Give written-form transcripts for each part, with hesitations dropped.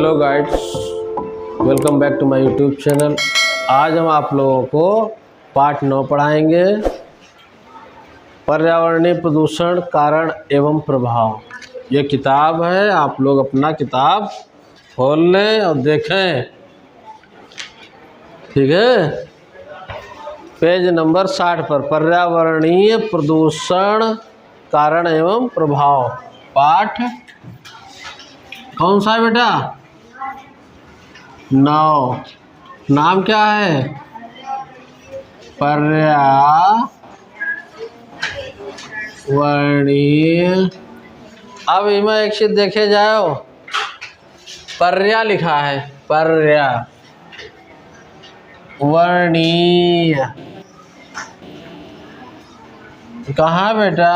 Hello guides, welcome back to my YouTube channel. आज हम आप लोगों को पाठ 9 पढ़ाएंगे, पर्यावरणीय प्रदूषण कारण एवं प्रभाव। ये किताब है, आप लोग अपना किताब खोल लें और देखें, ठीक है। पेज नंबर 60 पर पर्यावरणीय प्रदूषण कारण एवं प्रभाव पाठ कौन सा है बेटा? 9। नाम क्या है? पर्यावरणीय। अब इनमें एक चीज देखे जाओ, पर्या लिखा है, पर्यावरणीय कहाँ बेटा?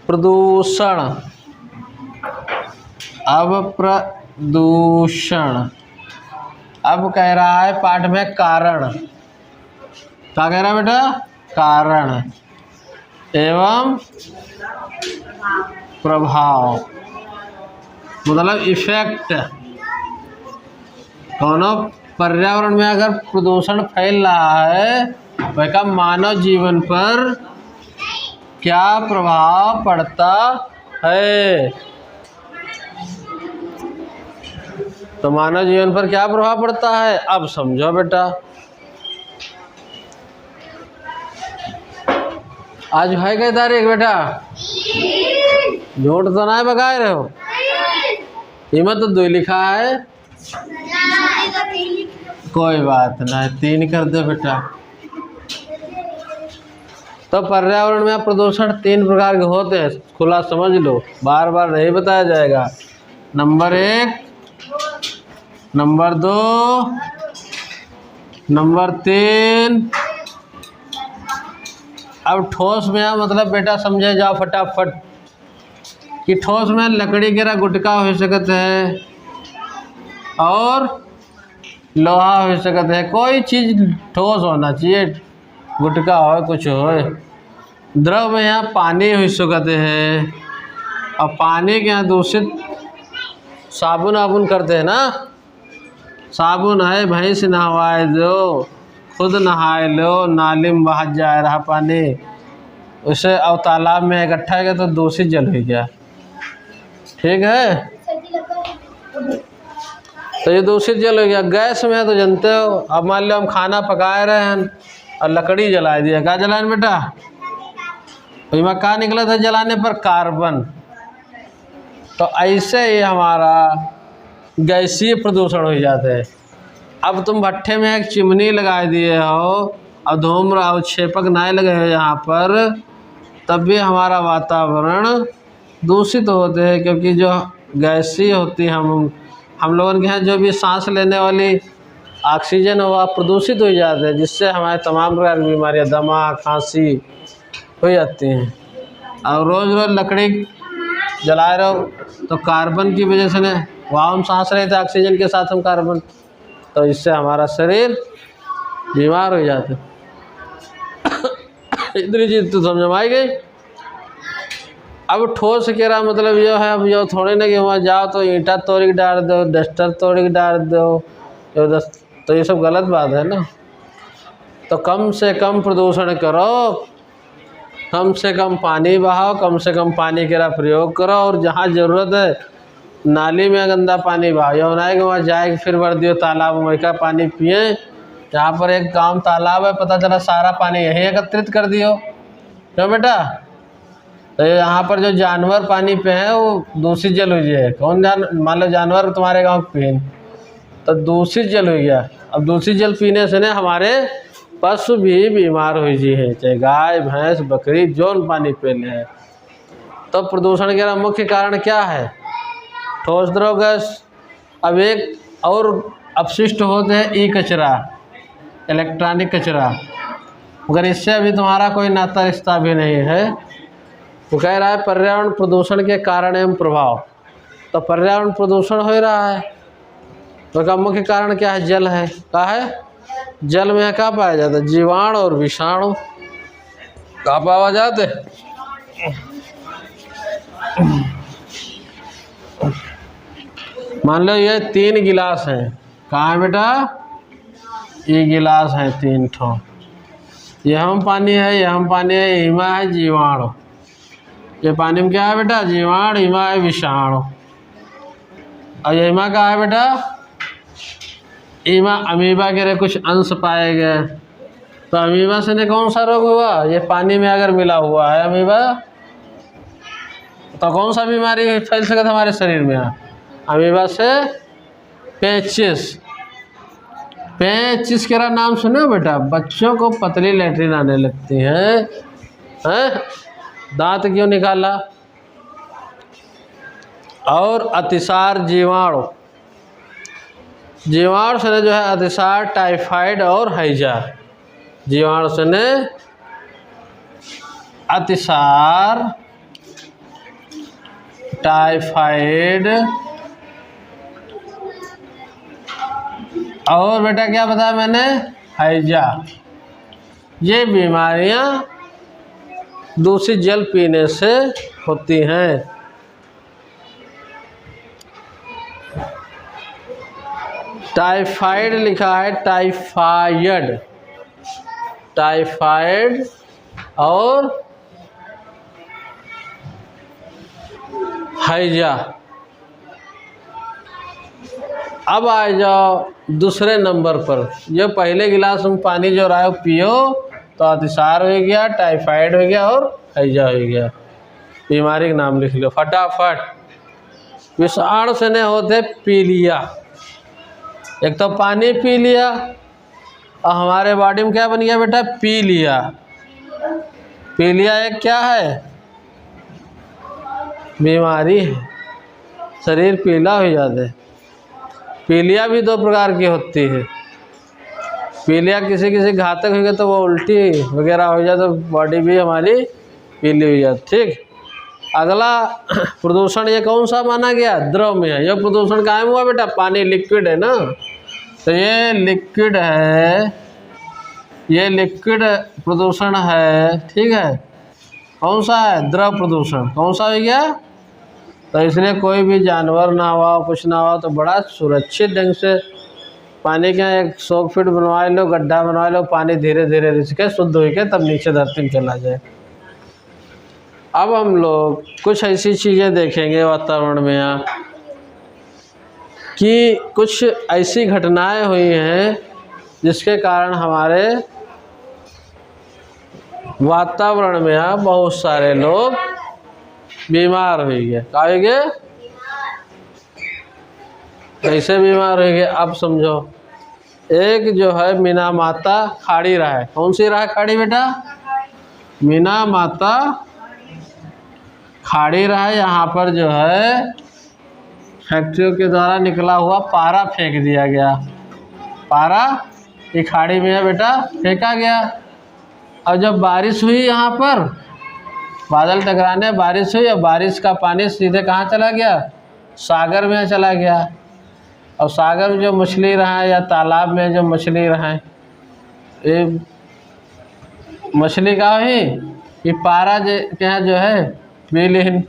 प्रदूषण। अब प्रदूषण, अब कह रहा है पाठ में कारण। क्या कह रहा है बेटा? कारण एवं प्रभाव, मतलब इफेक्ट। दोनों पर्यावरण में अगर प्रदूषण फैल रहा है वह मानव जीवन पर क्या प्रभाव पड़ता है। तो मानव जीवन पर क्या प्रभाव पड़ता है, अब समझो बेटा। आज है क्या तारीख बेटा? झूठ तो नहीं बगा रहे हो? इमें तो 2 लिखा है। कोई बात नहीं, 3 कर दो बेटा। तो पर्यावरण में प्रदूषण 3 प्रकार के होते हैं, खुला समझ लो, बार बार नहीं बताया जाएगा। Number 1, number 2, number 3। अब ठोस में मतलब बेटा समझे जाओ फटाफट कि ठोस में लकड़ी के गुटका हो सकता है और लोहा हो सकता है। कोई चीज़ ठोस होना चाहिए, गुटका हो कुछ हो। द्रव में यहाँ पानी हो सकते हैं, और पानी के यहाँ दूषित साबुन आबुन करते हैं ना। साबुन है, भैंस नहवाए दो, खुद नहाए लो, नाली में बहा जा रहा पानी, उसे और तालाब में इकट्ठा है तो दूषित जल हो गया, ठीक है। तो ये दूषित जल हो गया। गैस में तो जानते हो, अब मान लो हम खाना पका रहे हैं और लकड़ी जला दिया, क्या जलाए बेटा? इसमें क्या निकला था जलाने पर? कार्बन। तो ऐसे ही हमारा गैसीय प्रदूषण हो जाते हैं। अब तुम भट्ठे में एक चिमनी लगा दिए हो और धूम्र और छेपक नहीं लगे हो यहाँ पर, तब भी हमारा वातावरण दूषित होते हैं, क्योंकि जो गैसीय होती है हम लोगों के यहाँ जो भी सांस लेने वाली ऑक्सीजन वह प्रदूषित हो जाते हैं, जिससे हमारे तमाम प्रकार की बीमारियाँ, दमा, खांसी हो जाती हैं। और रोज़ रोज़ लकड़ी जला रहे हो तो कार्बन की वजह से न वहाँ हम सांस रहे थे ऑक्सीजन के साथ हम कार्बन, तो इससे हमारा शरीर बीमार हो जाते। इतनी चीज़ तो समझ में आई गई। अब ठोस कह रहा मतलब ये है, अब जो थोड़े ना कि वहाँ जाओ तो ईंटा तोड़ के डाल दो, डस्टर तोड़ के डाल दो, तो ये सब गलत बात है ना। तो कम से कम प्रदूषण करो, कम से कम पानी बहाओ, कम से कम पानी का प्रयोग करो, और जहाँ ज़रूरत है नाली में गंदा पानी बहाओ। यो नहीं कि वहाँ जाए फिर भर दियो तालाब में का पानी पिए। जहाँ पर एक गांव तालाब है, पता चला सारा पानी यहीं एकत्रित कर दियो, क्यों बेटा? तो यहाँ पर जो जानवर पानी पे हैं वो दूषित जल हो जाए। कौन मान लो जानवर तुम्हारे गाँव पे तो दूषित जल हो गया। अब दूषित जल पीने से ना हमारे पशु भी बीमार हो जाए, चाहे गाय भैंस बकरी जौन पानी पी ले। तो प्रदूषण के मुख्य कारण क्या है? ठोस द्रव गैस। अब एक और अपशिष्ट होते हैं ई कचरा, इलेक्ट्रॉनिक कचरा, मगर इससे अभी तुम्हारा कोई नाता रिश्ता भी नहीं है। वो कह रहा है पर्यावरण प्रदूषण के कारण एवं प्रभाव। तो पर्यावरण प्रदूषण हो रहा है तो का मुख्य कारण क्या है? जल है। क्या है? जल में क्या पाया जाता है? जीवाणु और विषाणु। क्या पाया जाते? मान लो ये 3 गिलास हैं। कहाँ है बेटा? ये गिलास है 3 ठो। ये हम पानी है, ये हम पानी है, ये इमा है जीवाणु। ये पानी में क्या है बेटा? जीवाणु। इमा है विषाणु। और ये इमा का है बेटा? इमा अमीबा के कुछ अंश पाए गए। तो अमीबा से ने कौन सा रोग हुआ? ये पानी में अगर मिला हुआ है अमीबा, तो कौन सा बीमारी फैल सकता है हमारे शरीर में? अमीबा से पेचिस। पेचिस का नाम सुने बेटा? बच्चों को पतली लैट्रिन आने लगती है, दांत क्यों निकाला? और अतिसार जीवाणु। जीवाणु से जो है अतिसार, टाइफाइड और हैजा। जीवाणु से ने अतिसार, टाइफाइड और बेटा क्या बताया मैंने? हैजा। ये बीमारियां दूषित जल पीने से होती हैं। टाइफाइड लिखा है, टाइफाइड, टाइफाइड और हैजा। अब आ जाओ दूसरे नंबर पर। जो पहले गिलास में पानी जो रहा है पियो तो अतिसार हो गया, टाइफाइड हो गया और हैजा हो गया। बीमारी का नाम लिख लो फटाफट। विषाणु से नहीं होते पीलिया। एक तो पानी पी लिया और हमारे बॉडी में क्या बन गया बेटा? पीलिया। पीलिया एक क्या है? बीमारी है, शरीर पीला हो जाता है। पीलिया भी 2 प्रकार की होती है। पीलिया किसी किसी घातक हो गया तो वो उल्टी वगैरह हो जाए तो बॉडी भी हमारी पीली हो जाती। ठीक। अगला प्रदूषण ये कौन सा माना गया? द्रव में है। ये प्रदूषण कायम हुआ बेटा? पानी लिक्विड है ना, तो ये लिक्विड है, ये लिक्विड प्रदूषण है। ठीक है। कौन सा है? द्रव प्रदूषण। कौन सा हो गया? तो इसलिए कोई भी जानवर ना हुआ, कुछ ना हुआ, तो बड़ा सुरक्षित ढंग से पानी का एक 100 फीट बनवा लो, गड्ढा बनवा लो, पानी धीरे धीरे रिस के शुद्ध हो के तब नीचे धरती में चला जाए। अब हम लोग कुछ ऐसी चीज़ें देखेंगे वातावरण में यहाँ कि कुछ ऐसी घटनाएं हुई हैं जिसके कारण हमारे वातावरण में यहाँ बहुत सारे लोग बीमार हो गए। क्या हो गए? कैसे बीमार हो गए? अब समझो। एक जो है मीना माता खाड़ी रहा है। कौन सी रहा है खाड़ी बेटा? मीना माता खाड़ी रहा है। यहाँ पर जो है फैक्ट्रियों के द्वारा निकला हुआ पारा फेंक दिया गया। पारा ये खाड़ी में है बेटा, फेंका गया। और जब बारिश हुई यहाँ पर, बादल टकराने बारिश हुई और बारिश का पानी सीधे कहाँ चला गया? सागर में चला गया। और सागर में जो मछली रहा है या तालाब में जो मछली रहा है, ये मछली का ही ये पारा क्या जो है विलीन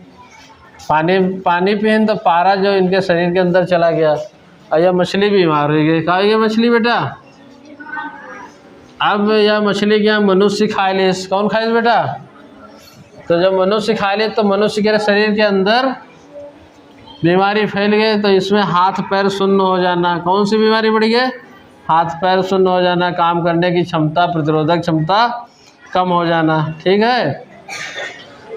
पानी पीन, तो पारा जो इनके शरीर के अंदर चला गया और यह मछली बीमार हो गई। कहा ये मछली बेटा? अब यह मछली क्या मनुष्य खा ले? कौन खाए बेटा? तो जब मनुष्य खा ले तो मनुष्य के शरीर के अंदर बीमारी फैल गई। तो इसमें हाथ पैर शून्य हो जाना। कौन सी बीमारी बढ़ गई? हाथ पैर शून्य हो जाना, काम करने की क्षमता, प्रतिरोधक क्षमता कम हो जाना। ठीक है।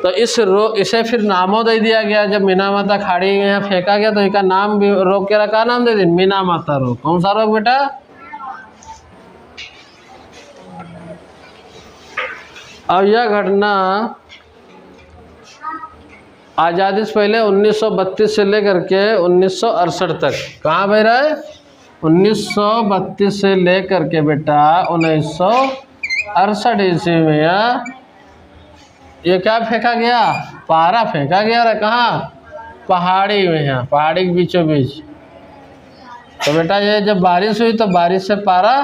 तो इसे फिर नामों दे दिया गया। जब मीना माता खाड़ी में यहाँ फेंका गया तो इसका नाम भी रोग के रखा, नाम दे दी मीना माता रोग। कौन सा रोग बेटा? अब यह घटना आज़ादी से पहले 1932 से लेकर के 1968 तक कहाँ बह रहा है? 1932 से लेकर के बेटा 1968 ईस्वी में ये क्या फेंका गया? पारा फेंका गया। रहा कहाँ? पहाड़ी में, यहाँ पहाड़ी के बीचों बीच। तो बेटा ये जब बारिश हुई तो बारिश से पारा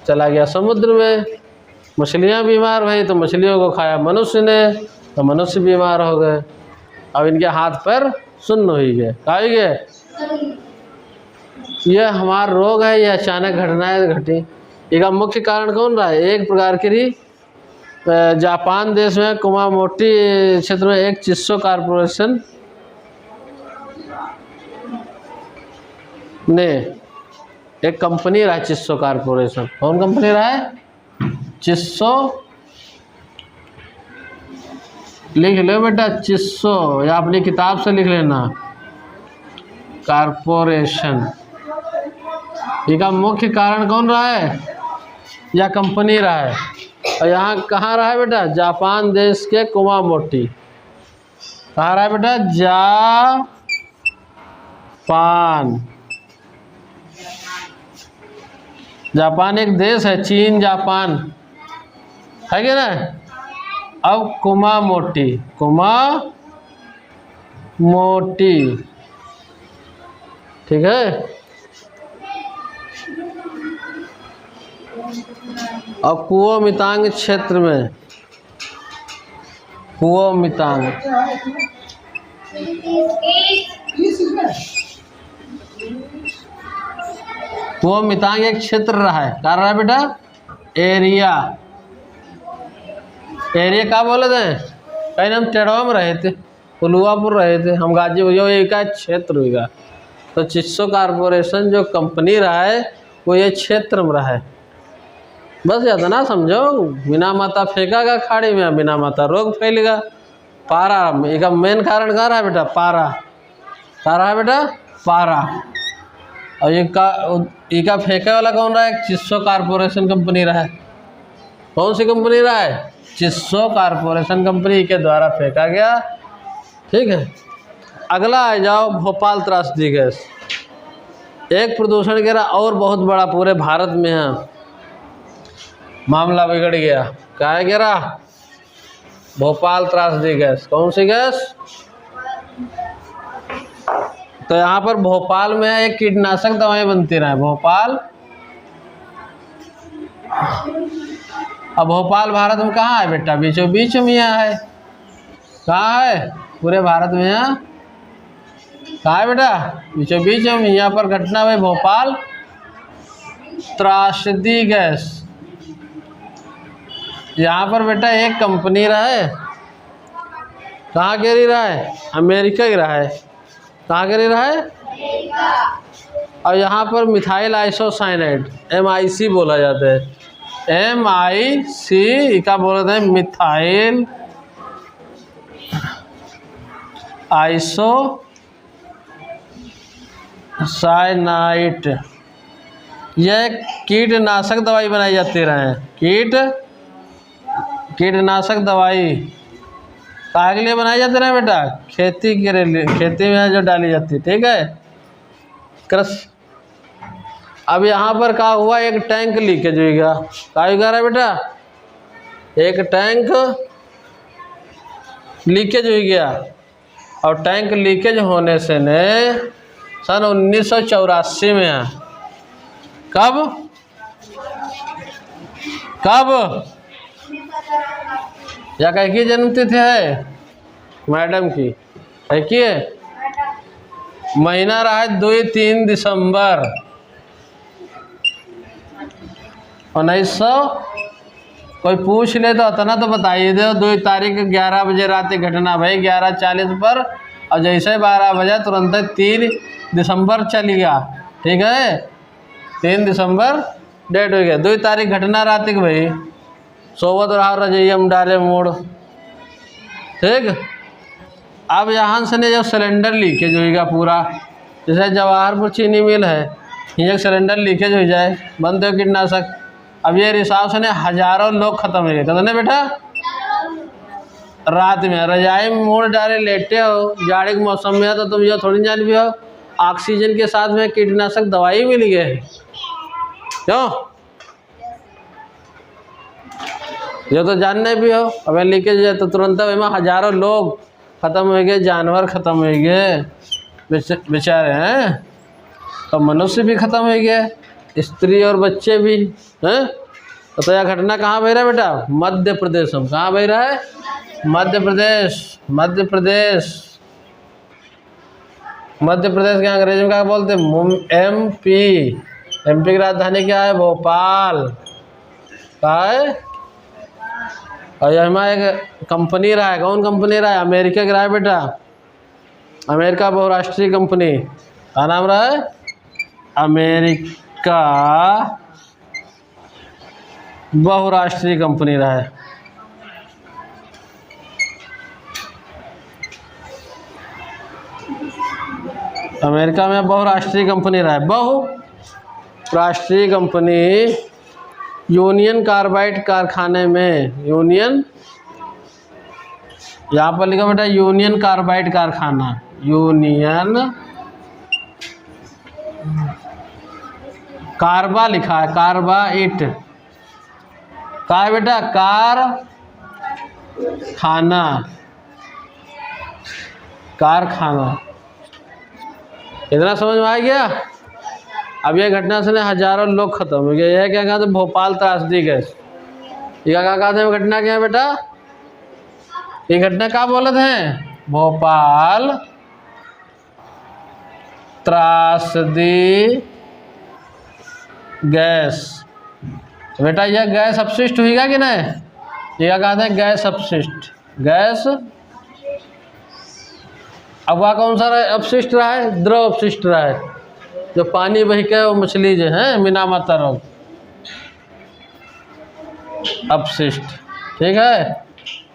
चला गया समुद्र में। मछलियाँ बीमार हुई तो मछलियों को खाया मनुष्य ने, तो मनुष्य बीमार हो गए। अब इनके हाथ पर सुन्न हुई गए, का हुई गए। यह हमारा रोग है, यह अचानक घटनाएं घटी। इसका मुख्य कारण कौन रहा है। एक प्रकार की जापान देश में कुमामोटी क्षेत्र में एक चिस्सो कारपोरेशन ने एक कंपनी रहा है, चिस्सो कारपोरेशन। कौन कंपनी रहा है, चिस्सो, लिख लो बेटा चिस्सो, या अपनी किताब से लिख लेना कारपोरेशन। इसका मुख्य कारण कौन रहा है, या कंपनी रहा है। और यहाँ कहाँ रहा है बेटा, जापान देश के कुमामोटी। कहाँ रहा है बेटा, जापान। जापान एक देश है, चीन जापान है क्या ना। अब कुमामोटी, कुमामोटी, ठीक है। अब कुओमितांग क्षेत्र में, कुओमितांग, कुओमितांग एक क्षेत्र रहा है। क्या रहा है बेटा, एरिया। एरिया क्या बोले थे, कहीं हम टेढ़वा में रहे थे, पुलुआपुर रहे थे हम, गाजीपुर, जो एक क्षेत्र होगा। तो चिस्सो कारपोरेशन जो कंपनी रहा है वो ये क्षेत्र में रहा है। बस ज़्यादा ना समझो, बिना माता फेंकागा खाड़ी में, बिना माता रोग फैलेगा। पारा, इसका मेन कारण कहाँ रहा है बेटा, पारा। कहाँ रहा है बेटा, पारा। और इसका फेंके वाला कौन रहा है, चिस्सो कारपोरेशन कंपनी रहा है। कौन सी कंपनी रहा है, चिस्सो कारपोरेशन कंपनी के द्वारा फेंका गया, ठीक है। अगला आ जाओ, भोपाल त्रासदी गैस। एक प्रदूषण गिरा और बहुत बड़ा पूरे भारत में है, मामला बिगड़ गया। क्या है गिरा, भोपाल त्रासदी गैस। कौन सी गैस, तो यहाँ पर भोपाल में एक कीटनाशक दवाएं बनती रहे, भोपाल। अब भोपाल भारत में कहाँ है बेटा, बीचों बीच में यहाँ है। कहाँ है, पूरे भारत में यहाँ कहाँ है बेटा, बीचों बीच में। यहाँ पर घटना हुई भोपाल त्रासदी गैस। यहाँ पर बेटा एक कंपनी रहा है, कहाँ गिरी रहा है, अमेरिका गिरा है। कहाँ गिरी रहा है, और यहाँ पर मिथाइल आइसोसाइनाइड, MIC बोला जाता है, MIC का बोलते हैं, मिथाइल आइसोसाइनाइड। यह कीटनाशक दवाई बनाई जाती रहे, कीटनाशक दवाई काहे के लिए बनाई जाती है बेटा, खेती के लिए, खेती में जो डाली जाती है, ठीक है, कृषि। अब यहाँ पर क्या हुआ, एक टैंक लीकेज हो गया। क्या हो गया बेटा, एक टैंक लीकेज हो गया। और टैंक लीकेज होने से ने सन 1984 में, कब या कहीं की जन्मतिथि है मैडम की, है कि महीना रहा है 2-3 दिसंबर 1900। कोई पूछ ले तो इतना तो बताइए दो, 2 तारीख 11 बजे रात की घटना भाई, 11:40 पर। और जैसे 12 बजे तुरंत 3 दिसंबर चली गया, ठीक है, 3 दिसंबर डेट हो गया। 2 तारीख घटना रात की भाई, सोवत रहा रजैया में डाले मोड़, ठीक। अब यहाँ से ने जब सिलेंडर लीकेज होगा पूरा, जैसे जवाहरपुर चीनी मिल है, ये सिलेंडर लीकेज हो जाए, बंद हो कीटनाशक। अब ये हिसाब से ने हजारों लोग खत्म हो गए। कहते ना बेटा, रात में रजाई में मोड़ डाले लेटे हो, जाड़े के मौसम में, तो तुम ये थोड़ी जान भी हो ऑक्सीजन के साथ में कीटनाशक दवाई मिल गए, क्यों, ये तो जानने भी हो। अब लीकेज है तो तुरंत हजारों लोग खत्म हो गए, जानवर खत्म हो गए बेचारे हैं, तो मनुष्य भी खत्म हो गए, स्त्री और बच्चे भी हैं। तो यह घटना कहाँ बह रहा है बेटा, मध्य प्रदेश में। कहाँ बह रहा है, मध्य प्रदेश। मध्य प्रदेश के अंग्रेजी में क्या बोलते हैं? MP। MP की राजधानी क्या है? भोपाल। क्या है? और यहाँ एक कंपनी रहा है, कौन कंपनी रहा है? अमेरिका की रहा है बेटा, अमेरिका बहुराष्ट्रीय कंपनी। क्या नाम रहा है? अमेरिका बहुराष्ट्रीय कंपनी रहा है। अमेरिका में बहुराष्ट्रीय कंपनी रहा है। बहुराष्ट्रीय कंपनी यूनियन कार्बाइड कारखाने में, यूनियन, यहाँ पर लिखा बेटा यूनियन कार्बाइड कारखाना, यूनियन कार्बा लिखा है, कार्बाइट का है बेटा, कारखाना। इतना समझ में आ गया? अब यह घटना से हजारों लोग खत्म हो गए। यह क्या कहा था? भोपाल त्रासदी गैस। ये क्या कहा था? घटना क्या है बेटा? ये घटना क्या बोले थे? भोपाल त्रासदी गैस। बेटा यह गैस अपशिष्ट हुईगा कि नहीं? ये क्या कहा था? गैस अपशिष्ट, गैस। अब वह कौन सा अपशिष्ट रहा है? द्रव अपशिष्ट रहा है, जो पानी बह के वो मछली जो है मीना माता रोग, अपशिष्ट। ठीक है,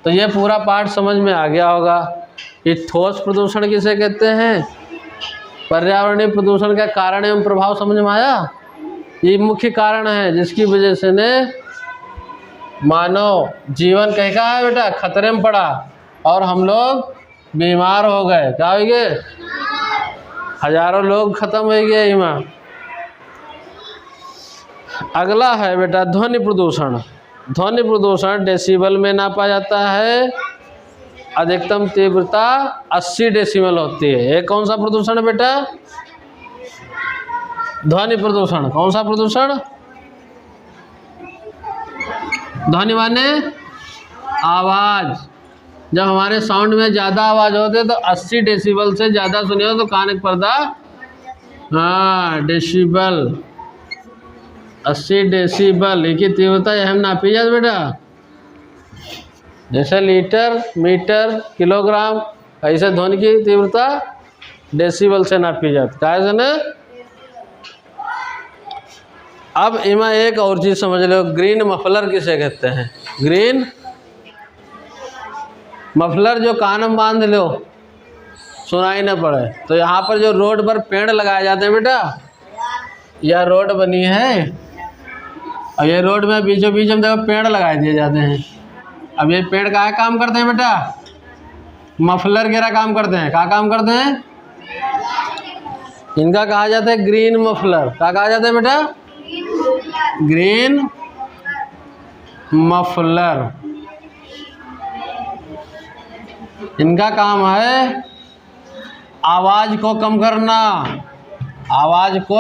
तो ये पूरा पाठ समझ में आ गया होगा। ये ठोस प्रदूषण किसे कहते हैं? पर्यावरणीय प्रदूषण का कारण एवं प्रभाव समझ में आया? ये मुख्य कारण है जिसकी वजह से ने मानव जीवन कहेगा है बेटा खतरे में पड़ा और हम लोग बीमार हो गए। क्या हो गए? हजारों लोग खत्म हो गए इमा। अगला है बेटा ध्वनि प्रदूषण। ध्वनि प्रदूषण डेसिबल में नापा जाता है। अधिकतम तीव्रता 80 डेसिबल होती है। ये कौन सा प्रदूषण है बेटा? ध्वनि प्रदूषण। कौन सा प्रदूषण? ध्वनि माने आवाज। जब हमारे साउंड में ज़्यादा आवाज़ होती है तो 80 डेसिबल से ज़्यादा सुनी हो तो कान का पर्दा, हाँ डेसिबल, 80 डेसिबल की तीव्रता अहम नापी जाती बेटा। जैसे लीटर, मीटर, किलोग्राम, ऐसे ध्वनि की तीव्रता डेसिबल से नापी जाती। क्या है ना? अब इमा एक और चीज़ समझ लो, ग्रीन मफलर किसे कहते हैं? ग्रीन मफलर जो कान में बांध लो सुनाई न पड़े। तो यहाँ पर जो रोड पर पेड़ लगाए जाते हैं बेटा, यह रोड बनी है और ये रोड में बीचों बीच में देखो पेड़ लगाए दिए जाते हैं। अब ये पेड़ क्या काम करते हैं बेटा? मफलर गिरा काम करते हैं। क्या काम करते हैं? इनका कहा जाता है ग्रीन मफलर। क्या कहा जाता है बेटा? Green muffler. इनका काम है आवाज को कम करना, आवाज को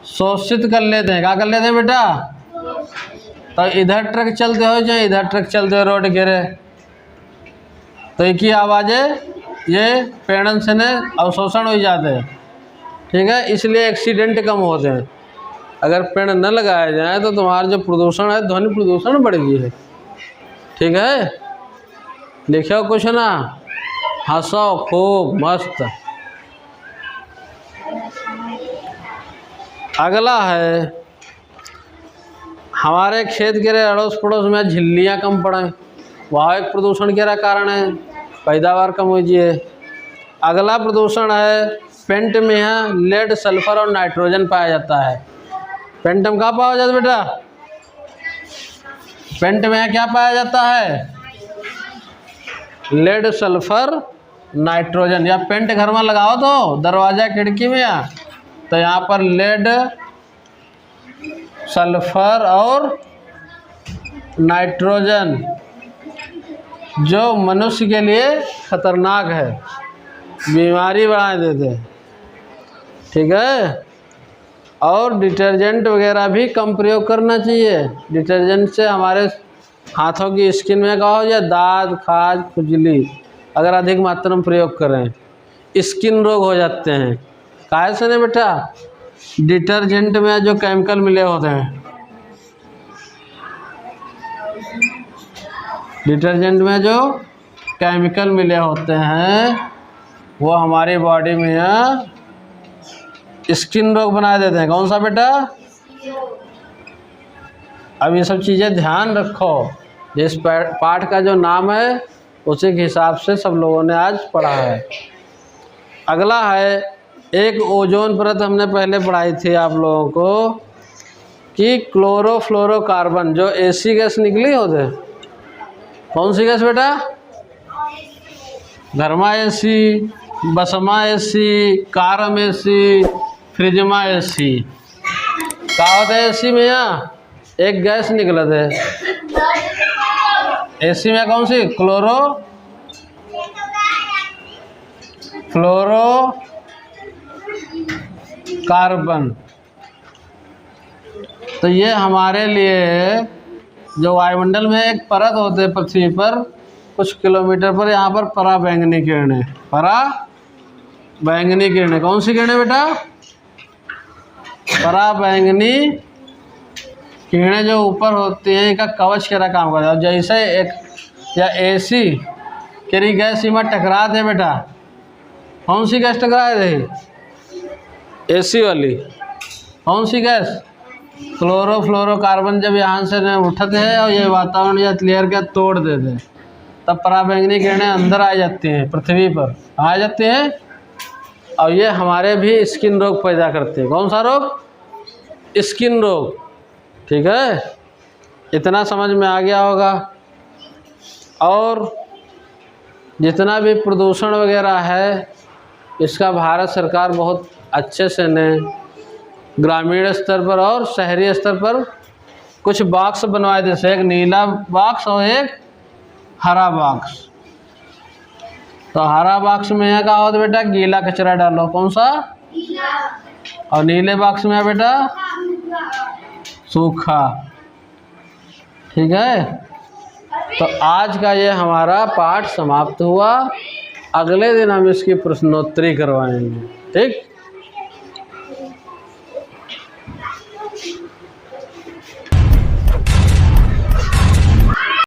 शोषित कर लेते हैं। क्या कर लेते हैं बेटा? तो इधर ट्रक चलते हो चाहे इधर ट्रक चलते हो, रोड गिरे तो एक ही आवाज़ें ये पेड़न से ने अवशोषण हो जाते हैं। ठीक है, इसलिए एक्सीडेंट कम होते हैं। अगर पेड़ न लगाया जाए तो तुम्हारा जो प्रदूषण है, ध्वनि प्रदूषण बढ़ गई है। ठीक है, देखो कुछ ना, हंसो खूब मस्त। अगला है हमारे खेत के अड़ोस पड़ोस में झिल्लियाँ कम पड़े, वहाँ एक प्रदूषण के कारण है, पैदावार कम हो जाए। अगला प्रदूषण है पेंट में है लेड, सल्फर और नाइट्रोजन पाया जाता है। पेंट में कहाँ पाया जाता है बेटा? पेंट में क्या पाया जाता है? Lead, sulphur, nitrogen. या पेंट घर में लगाओ तो दरवाजा खिड़की में तो यहाँ पर लेड, सल्फर और नाइट्रोजन जो मनुष्य के लिए खतरनाक है, बीमारी बढ़ा देते हैं। ठीक है, और डिटर्जेंट वगैरह भी कम प्रयोग करना चाहिए। डिटर्जेंट से हमारे हाथों की स्किन में क्या हो जाए? दाद, खाज, खुजली अगर अधिक मात्रा में प्रयोग करें। स्किन रोग हो जाते हैं। काहे से नहीं बेटा? डिटर्जेंट में जो केमिकल मिले होते हैं, डिटर्जेंट में जो केमिकल मिले होते हैं वो हमारी बॉडी में स्किन रोग बना देते हैं। कौन सा बेटा? अब ये सब चीज़ें ध्यान रखो। जिस पाठ का जो नाम है उसी के हिसाब से सब लोगों ने आज पढ़ा है। अगला है एक ओजोन परत। हमने पहले पढ़ाई थी आप लोगों को कि क्लोरोफ्लोरोकार्बन जो एसी गैस निकली होते। कौन सी गैस बेटा? घरमा एसी, बसमा एसी, कारम एसी, फ्रिजमा एसी। क्या होता है एसी में? यहाँ एक गैस निकला थे एसी में। कौन सी? फ्लोरोकार्बन। तो ये हमारे लिए जो वायुमंडल में एक परत होते हैं पृथ्वी पर कुछ किलोमीटर पर, यहाँ पर पराबैंगनी किरणें, पराबैंगनी किरणें। कौन सी किरणें बेटा? पराबैंगनी किरणें जो ऊपर होती हैं इनका कवच की तरह काम करता है। जैसे एक या एसी किरी गैस में टकरा दे बेटा, कौन सी गैस टकराए थे? एसी वाली। कौन सी गैस? क्लोरोफ्लोरोकार्बन। जब यहाँ से उठते हैं और ये वातावरण या क्लियर के तोड़ देते हैं तब पराबैंगनी किरणें अंदर आ जाती हैं, पृथ्वी पर आ जाती हैं और ये हमारे भी स्किन रोग पैदा करते हैं। कौन सा रोग? स्किन रोग। ठीक है, इतना समझ में आ गया होगा। और जितना भी प्रदूषण वगैरह है इसका भारत सरकार बहुत अच्छे से ने ग्रामीण स्तर पर और शहरी स्तर पर कुछ बॉक्स बनवाए थे। एक नीला बॉक्स और एक हरा बॉक्स। तो हरा बॉक्स में क्या होता बेटा? गीला कचरा डालो। कौन सा? और नीले बॉक्स में बेटा सूखा। ठीक है, तो आज का ये हमारा पाठ समाप्त हुआ। अगले दिन हम इसकी प्रश्नोत्तरी करवाएंगे। ठीक।